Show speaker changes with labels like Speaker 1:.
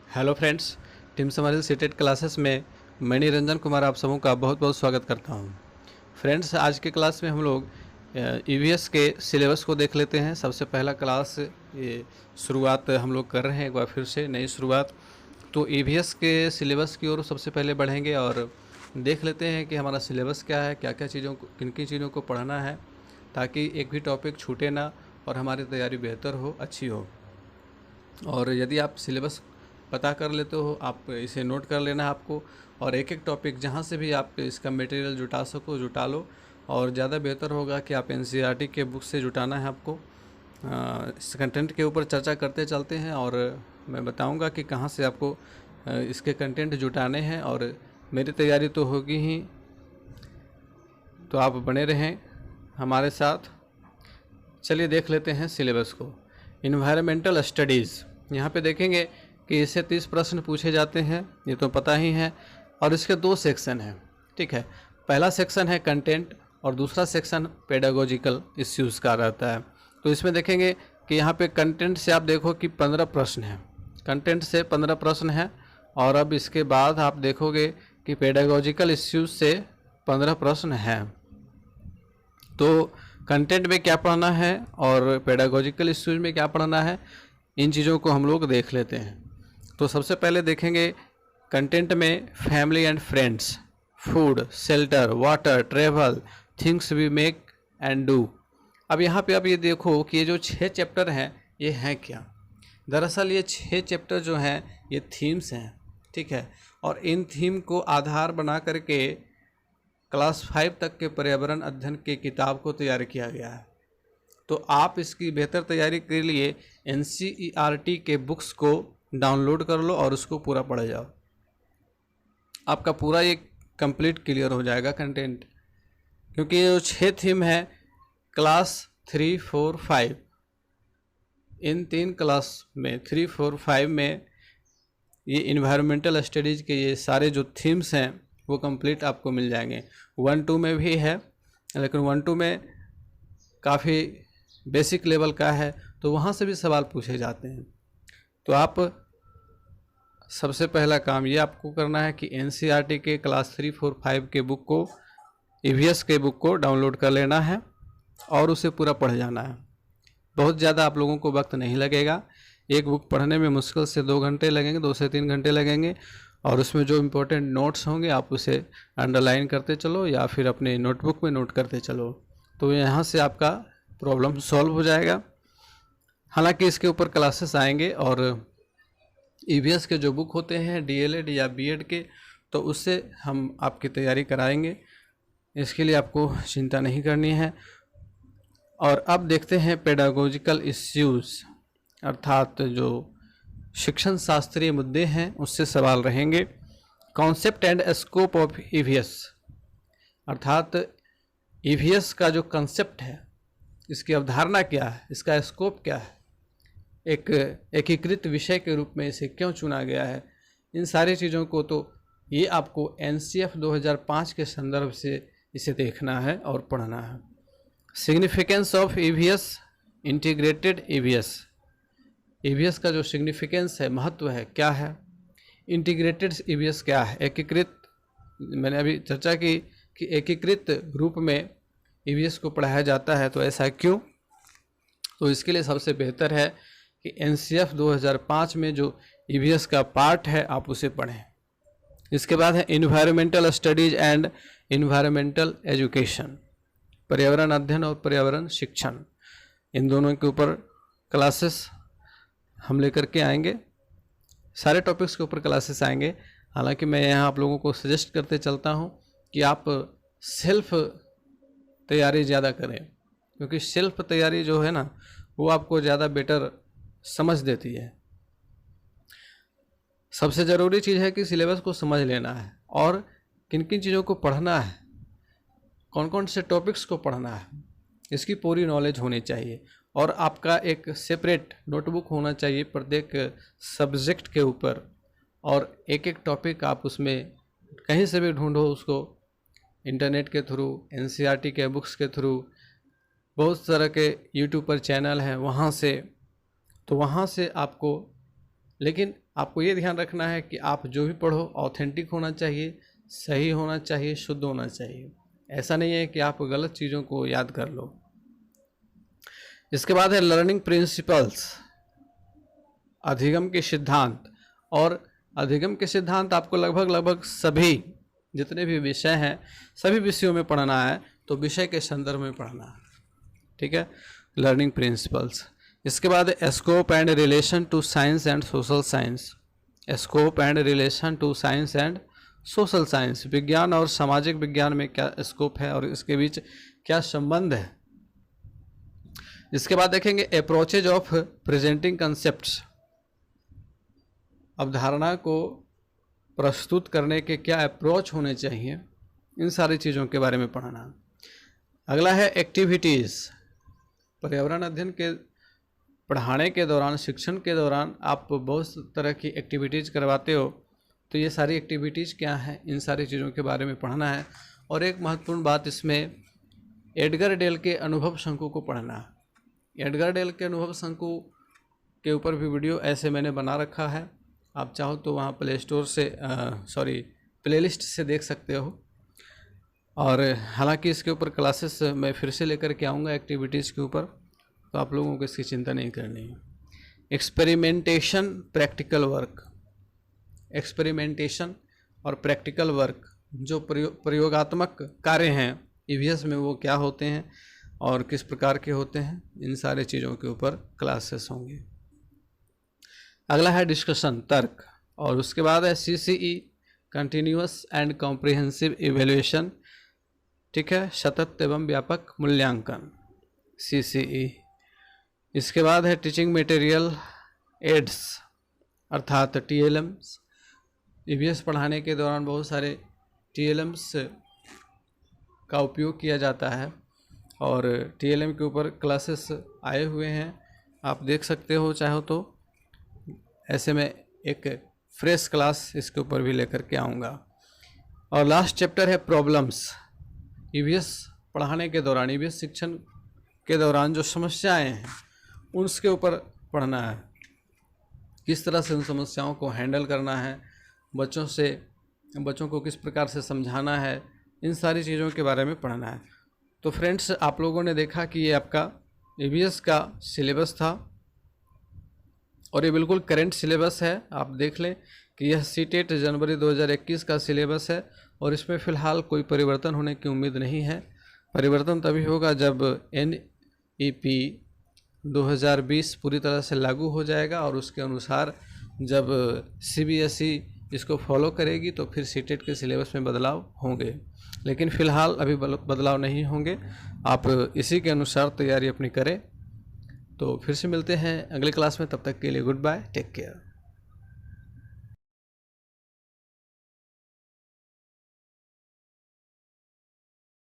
Speaker 1: Hello friends, team समरिल CTET classes में मैं निरंजन कुमार आप सबों का बहुत बहुत स्वागत करता हूं। फ्रेंड्स, आज के क्लास में हम लोग ईवीएस के सिलेबस को देख लेते हैं। सबसे पहला क्लास ये शुरुआत हम लोग कर रहे हैं, एक बार फिर से नई शुरुआत। तो ईवीएस के सिलेबस की ओर सबसे पहले बढ़ेंगे और देख लेते हैं कि हमारा सिलेबस क्या है, क्या क्या चीज़ों को, किन किन चीज़ों को पढ़ना है, ताकि एक भी टॉपिक छूटे ना और हमारी तैयारी बेहतर हो, अच्छी हो। और यदि आप सिलेबस पता कर लेते हो, आप इसे नोट कर लेना है आपको, और एक एक टॉपिक जहाँ से भी आप इसका मटेरियल जुटा सको जुटा लो। और ज़्यादा बेहतर होगा कि आप एनसीईआरटी के बुक से जुटाना है आपको। इस कंटेंट के ऊपर चर्चा करते चलते हैं और मैं बताऊंगा कि कहाँ से आपको इसके कंटेंट जुटाने हैं। और मेरी तैयारी तो होगी ही, तो आप बने रहें हमारे साथ। चलिए देख लेते हैं सिलेबस को। इन्वायरमेंटल स्टडीज़, यहाँ पे देखेंगे कि इससे 30 प्रश्न पूछे जाते हैं, ये तो पता ही है। और इसके 2 सेक्शन हैं, ठीक है। पहला सेक्शन है कंटेंट और दूसरा सेक्शन पेडागोजिकल इश्यूज़ का रहता है। तो इसमें देखेंगे कि यहाँ पे कंटेंट से आप देखो कि 15 प्रश्न हैं, कंटेंट से 15 प्रश्न हैं। और अब इसके बाद आप देखोगे कि पेडागोजिकल इश्यूज़ से 15 प्रश्न हैं। तो कंटेंट में क्या पढ़ना है और पेडागोजिकल इश्यूज में क्या पढ़ना है, इन चीज़ों को हम लोग देख लेते हैं। तो सबसे पहले देखेंगे कंटेंट में family and friends, food, shelter, water, travel, things we make and do. अब यहाँ पे आप ये देखो कि ये जो 6 चैप्टर हैं ये हैं क्या। दरअसल ये 6 चैप्टर जो हैं ये थीम्स हैं, ठीक है। और इन थीम को आधार बना करके क्लास 5 तक के पर्यावरण अध्ययन की किताब को तैयार किया गया है। तो आप इसकी बेहतर तैयारी के लिए एनसीईआरटी के बुक्स को डाउनलोड कर लो और उसको पूरा पढ़ जाओ। आपका पूरा ये कंप्लीट क्लियर हो जाएगा कंटेंट, क्योंकि ये जो 6 थीम है क्लास 3, 4, 5, इन 3 क्लास में 3, 4, 5 में ये इन्वायरमेंटल स्टडीज़ के ये सारे जो थीम्स हैं वो कंप्लीट आपको मिल जाएंगे। 1, 2 में भी है, लेकिन 1, 2 में काफ़ी बेसिक लेवल का है, तो वहाँ से भी सवाल पूछे जाते हैं। तो आप सबसे पहला काम ये आपको करना है कि एनसीईआरटी के क्लास 3, 4, 5 के बुक को, ईवीएस के बुक को डाउनलोड कर लेना है और उसे पूरा पढ़ जाना है। बहुत ज़्यादा आप लोगों को वक्त नहीं लगेगा। एक बुक पढ़ने में मुश्किल से 2 घंटे लगेंगे, 2 से 3 घंटे लगेंगे। और उसमें जो इम्पोर्टेंट नोट्स होंगे आप उसे अंडरलाइन करते चलो या फिर अपने नोटबुक में नोट करते चलो, तो यहाँ से आपका प्रॉब्लम सॉल्व हो जाएगा। हालांकि इसके ऊपर क्लासेस आएंगे और ईवीएस के जो बुक होते हैं डीएलएड या बीएड के, तो उससे हम आपकी तैयारी कराएंगे, इसके लिए आपको चिंता नहीं करनी है। और अब देखते हैं पेडागोजिकल इश्यूज़, अर्थात जो शिक्षण शास्त्रीय मुद्दे हैं उससे सवाल रहेंगे। Concept and scope of EVS, अर्थात ईवीएस का जो कंसेप्ट है, इसकी अवधारणा क्या है, इसका स्कोप क्या है, एक एकीकृत विषय के रूप में इसे क्यों चुना गया है, इन सारी चीज़ों को तो ये आपको एनसीएफ 2005 के संदर्भ से इसे देखना है और पढ़ना है। Significance of EVS, integrated EVS, EVS का जो सिग्निफिकेंस है, महत्व है, क्या है। इंटीग्रेटेड ईवीएस क्या है, एकीकृत, मैंने अभी चर्चा की कि एकीकृत रूप में ईवीएस को पढ़ाया जाता है, तो ऐसा क्यों। तो इसके लिए सबसे बेहतर है कि एनसीएफ 2005 में जो ईवीएस का पार्ट है आप उसे पढ़ें। इसके बाद है environmental studies and environmental education, पर्यावरण अध्ययन और पर्यावरण शिक्षण, इन दोनों के ऊपर क्लासेस हम लेकर के आएंगे। सारे टॉपिक्स के ऊपर क्लासेस आएंगे। हालांकि मैं यहाँ आप लोगों को सजेस्ट करते चलता हूँ कि आप सेल्फ तैयारी ज़्यादा करें, क्योंकि सेल्फ तैयारी जो है ना वो आपको ज़्यादा बेटर समझ देती है। सबसे ज़रूरी चीज़ है कि सिलेबस को समझ लेना है और किन किन चीज़ों को पढ़ना है, कौन कौन से टॉपिक्स को पढ़ना है, इसकी पूरी नॉलेज होनी चाहिए। और आपका एक सेपरेट नोटबुक होना चाहिए प्रत्येक सब्जेक्ट के ऊपर, और एक एक टॉपिक आप उसमें कहीं से भी ढूंढो उसको, इंटरनेट के थ्रू, एनसीईआरटी के बुक्स के थ्रू, बहुत तरह के यूट्यूब पर चैनल हैं वहाँ से, तो वहाँ से आपको, लेकिन आपको ये ध्यान रखना है कि आप जो भी पढ़ो ऑथेंटिक होना चाहिए, सही होना चाहिए, शुद्ध होना चाहिए। ऐसा नहीं है कि आप गलत चीज़ों को याद कर लो। इसके बाद है लर्निंग प्रिंसिपल्स, अधिगम के सिद्धांत। और अधिगम के सिद्धांत आपको लगभग सभी जितने भी विषय हैं सभी विषयों में पढ़ना है, तो विषय के संदर्भ में पढ़ना है, ठीक है। Learning principles. इसके बाद scope and relation to science and social science. Scope and relation to science and social science, विज्ञान और सामाजिक विज्ञान में क्या स्कोप है और इसके बीच क्या संबंध है। इसके बाद देखेंगे अप्रोचेज ऑफ प्रेजेंटिंग कंसेप्ट्स, अवधारणा को प्रस्तुत करने के क्या अप्रोच होने चाहिए, इन सारी चीज़ों के बारे में पढ़ना। अगला है एक्टिविटीज़। पर्यावरण अध्ययन के पढ़ाने के दौरान, शिक्षण के दौरान आप बहुत तरह की एक्टिविटीज़ करवाते हो, तो ये सारी एक्टिविटीज़ क्या हैं, इन सारी चीज़ों के बारे में पढ़ना है। और एक महत्वपूर्ण बात इसमें एडगर डेल के अनुभव शंकु को पढ़ना है। एडगर डेल के अनुभव शंकु के ऊपर भी वीडियो ऐसे मैंने बना रखा है, आप चाहो तो वहाँ प्ले स्टोर से प्लेलिस्ट से देख सकते हो। और हालांकि इसके ऊपर क्लासेस मैं फिर से लेकर के आऊँगा एक्टिविटीज़ के ऊपर, तो आप लोगों को इसकी चिंता नहीं करनी है। Experimentation, practical work. एक्सपेरिमेंटेशन और प्रैक्टिकल वर्क जो प्रयोगात्मक कार्य हैं ईवीएस में, वो क्या होते हैं और किस प्रकार के होते हैं, इन सारे चीज़ों के ऊपर क्लासेस होंगे। अगला है डिस्कशन, तर्क। और उसके बाद है CCE, continuous and comprehensive evaluation, ठीक है, सतत एवं व्यापक मूल्यांकन, CCE। इसके बाद है टीचिंग मटेरियल एड्स अर्थात TLMs। ईवीएस पढ़ाने के दौरान बहुत सारे TLMs का उपयोग किया जाता है और TLM के ऊपर क्लासेस आए हुए हैं, आप देख सकते हो चाहो तो। ऐसे में एक फ्रेश क्लास इसके ऊपर भी लेकर के आऊँगा। और लास्ट चैप्टर है प्रॉब्लम्स। ईवीएस पढ़ाने के दौरान, ईवीएस शिक्षण के दौरान जो समस्याएं हैं उसके ऊपर पढ़ना है, किस तरह से उन समस्याओं को हैंडल करना है, बच्चों को किस प्रकार से समझाना है, इन सारी चीज़ों के बारे में पढ़ना है। तो फ्रेंड्स, आप लोगों ने देखा कि ये आपका ईवीएस का सिलेबस था और ये बिल्कुल करेंट सिलेबस है। आप देख लें कि यह सीटेट जनवरी 2021 का सिलेबस है और इसमें फ़िलहाल कोई परिवर्तन होने की उम्मीद नहीं है। परिवर्तन तभी होगा जब NEP 2020 पूरी तरह से लागू हो जाएगा और उसके अनुसार जब CBSE इसको फॉलो करेगी तो फिर सीटेट के सिलेबस में बदलाव होंगे, लेकिन फ़िलहाल अभी बदलाव नहीं होंगे। आप इसी के अनुसार तैयारी अपनी करें। तो फिर से मिलते हैं अगले क्लास में, तब तक के लिए गुड बाय, टेक केयर।